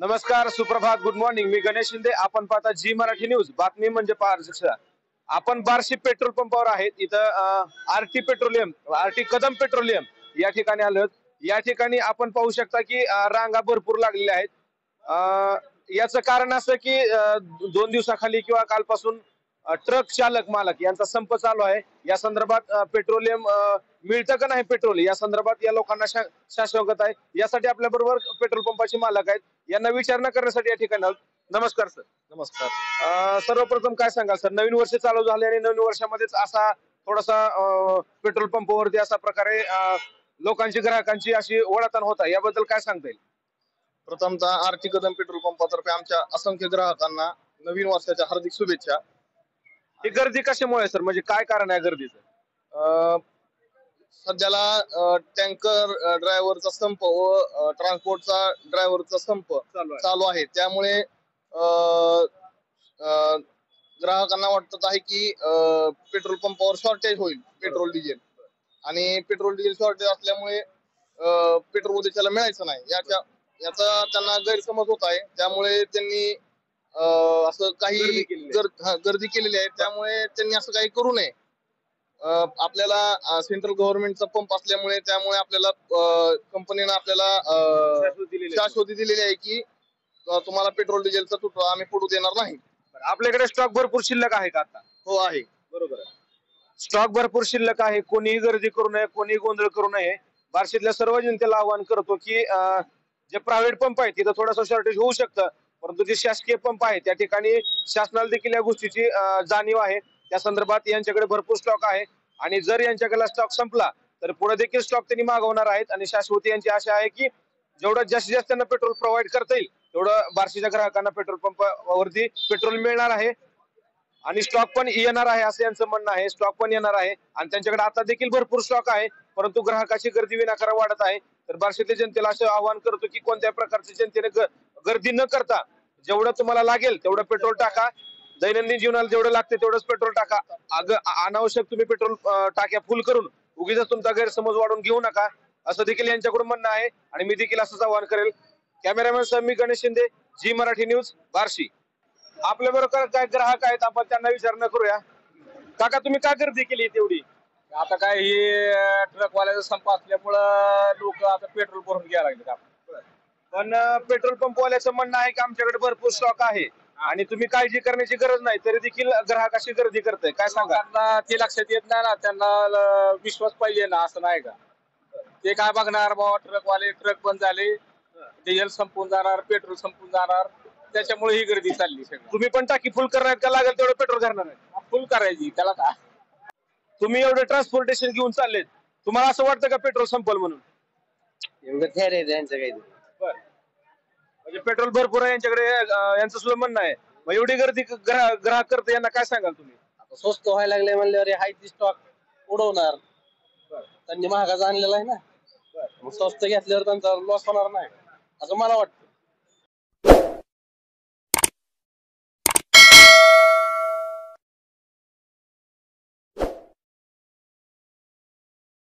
नमस्कार, सुप्रभात, good morning. मी गणेश शिंदे. आपण पाहता जी मराठी न्यूज. बातमी म्हणजे पारदर्शकता. आपण बार्शी पेट्रोल पंपावर आहेत. इथं RT petroleum, RT Kadam petroleum या ठिकाणी आलोत. या ठिकाणी आपण पाहू शकता की रांगा भरपूर लागलेल्या आहेत. याचं कारण असं की 2 दिवसाखाली किंवा कालपासून ट्रक चालक मालक यांचा संप चालू आहे. या संदर्भात पेट्रोलियम मिळतं का नाही पेट्रोल या संदर्भात या लोकांना शाश्वत आहे. यासाठी आपल्या बरोबर पेट्रोल पंपाचे मालक आहेत. यांना विचारणा करण्यासाठी या ठिकाणी आहोत. नमस्कार सर. नमस्कार. सर्वप्रथम काय सांगाल सर, नवीन वर्ष चालू झाले आणि नवीन वर्षामध्येच असा थोडासा पेट्रोल पंपावरती अशा प्रकारे लोकांची ग्राहकांची अशी ओढाताण होत आहे, याबद्दल काय सांगता येईल? प्रथमतः आरटी कदम पेट्रोल पंपातर्फे आमच्या असंख्य ग्राहकांना नवीन वर्षाच्या हार्दिक शुभेच्छा. ही गर्दी कशामुळे सर, म्हणजे काय कारण आहे गर्दीचं? सध्याला टँकर ड्रायव्हरचा संप व ट्रान्सपोर्टचा ड्रायव्हरचा संप चालू आहे. त्यामुळे ग्राहकांना वाटत आहे की पेट्रोल पंपावर शॉर्टेज होईल पेट्रोल डिझेल, आणि पेट्रोल डिझेल शॉर्टेज असल्यामुळे पेट्रोल उद्देशाला मिळायचं नाही याचा त्यांना गैरसमज होत आहे. त्यामुळे त्यांनी असं काही गर्दी केलेली आहे. त्यामुळे त्यांनी असं काही करू नये. आपल्याला सेंट्रल गव्हर्नमेंटचा पंप असल्यामुळे त्यामुळे आपल्याला कंपनीनं आपल्याला शाश्वती दिलेली आहे की तुम्हाला पेट्रोल डिझेलचा तुटवडा आम्ही पडू देणार नाही. आपल्याकडे स्टॉक भरपूर शिल्लक आहे का आता? हो आहे. बरोबर आहे, स्टॉक भरपूर शिल्लक आहे. कोणीही गर्दी करू नये, कोणीही गोंधळ करू नये. बार्शीतल्या सर्व जनतेला आवाहन करतो की जे प्रायव्हेट पंप आहेत तिथं थोडंसं शॉर्टेज होऊ शकतं, परंतु जे शासकीय पंप आहे त्या ठिकाणी शासनाला देखील या गोष्टीची जाणीव आहे. त्या संदर्भात यांच्याकडे भरपूर स्टॉक आहे आणि जर यांच्याकडे स्टॉक संपला तर पुढे देखील स्टॉक त्यांनी मागवणार आहेत. आणि शाश्वती यांची आशा आहे की जेवढं जास्तीत जास्त त्यांना पेट्रोल प्रोव्हाइड करता येईल तेवढं बार्शीच्या ग्राहकांना पेट्रोल पंपावरती पेट्रोल मिळणार आहे आणि स्टॉक पण येणार आहे असं यांचं म्हणणं आहे. स्टॉक पण येणार आहे आणि त्यांच्याकडे आता देखील भरपूर स्टॉक आहे, परंतु ग्राहकाची गर्दी विनाकारण वाढत आहे. तर बार्शीतल्या जनतेला असं आवाहन करतो की कोणत्याही प्रकारची जनतेने गर्दी न करता जेवढं तुम्हाला लागेल तेवढं पेट्रोल टाका. दैनंदिन जीवनाला जेवढं लागते तेवढंच पेट्रोल टाका. अनावश्यक तुम्ही पेट्रोल टाक्या फुल करून उगीच तुमचा गैरसमज वाढून घेऊ नका, असं देखील यांच्याकडून म्हणणं आहे. आणि मी देखील असंच आवाहन करेल. कॅमेरामॅन सर, मी गणेश शिंदे, जी मराठी न्यूज, बार्शी. आपल्या बरोबर काय ग्राहक आहेत, आपण त्यांना विचारणा करूया. काका, तुम्ही काय गर्दी केली तेवढी? आता काय हे ट्रकवाल्याचा संप असल्यामुळं लोक आता पेट्रोल भरून घ्यायला लागले. पण पेट्रोल पंपवाल्याचं म्हणणं आहे की आमच्याकडे भरपूर स्टॉक आहे आणि तुम्ही काळजी करण्याची गरज नाही, तरी देखील ग्राहकाशी गर्दी करताय. काय सांगा? त्यांना ते लक्षात येत नाही ना, त्यांना विश्वास पाहिजे ना, असं नाही का? ते काय बघणार बाबा, ट्रकवाले ट्रक बंद झाले, डिझेल संपून जाणार, पेट्रोल संपून जाणार, त्याच्यामुळे ही गर्दी चालली सगळी. तुम्ही पण टाकी फुल करणार का लागेल तेवढं पेट्रोल करणार आहे? फुल करायची, त्याला काय. तुम्ही एवढं ट्रान्सपोर्टेशन घेऊन चाललेत, तुम्हाला असं वाटतं का पेट्रोल संपल म्हणून? एवढं थेर आहे त्यांचं काही. म्हणजे पेट्रोल भरपूर आहे यांच्याकडे, यांचं सुद्धा म्हणणं आहे. मग एवढी गर्दी ग्राहक करते, यांना काय सांगाल तुम्ही? आता स्वस्त व्हायला लागले म्हणल्यावर हाय ती स्टॉक उडवणार. त्यांनी महागाचा आणलेला आहे ना, मग स्वस्त घेतल्यावर त्यांचा लॉस होणार नाही असं मला वाटतं.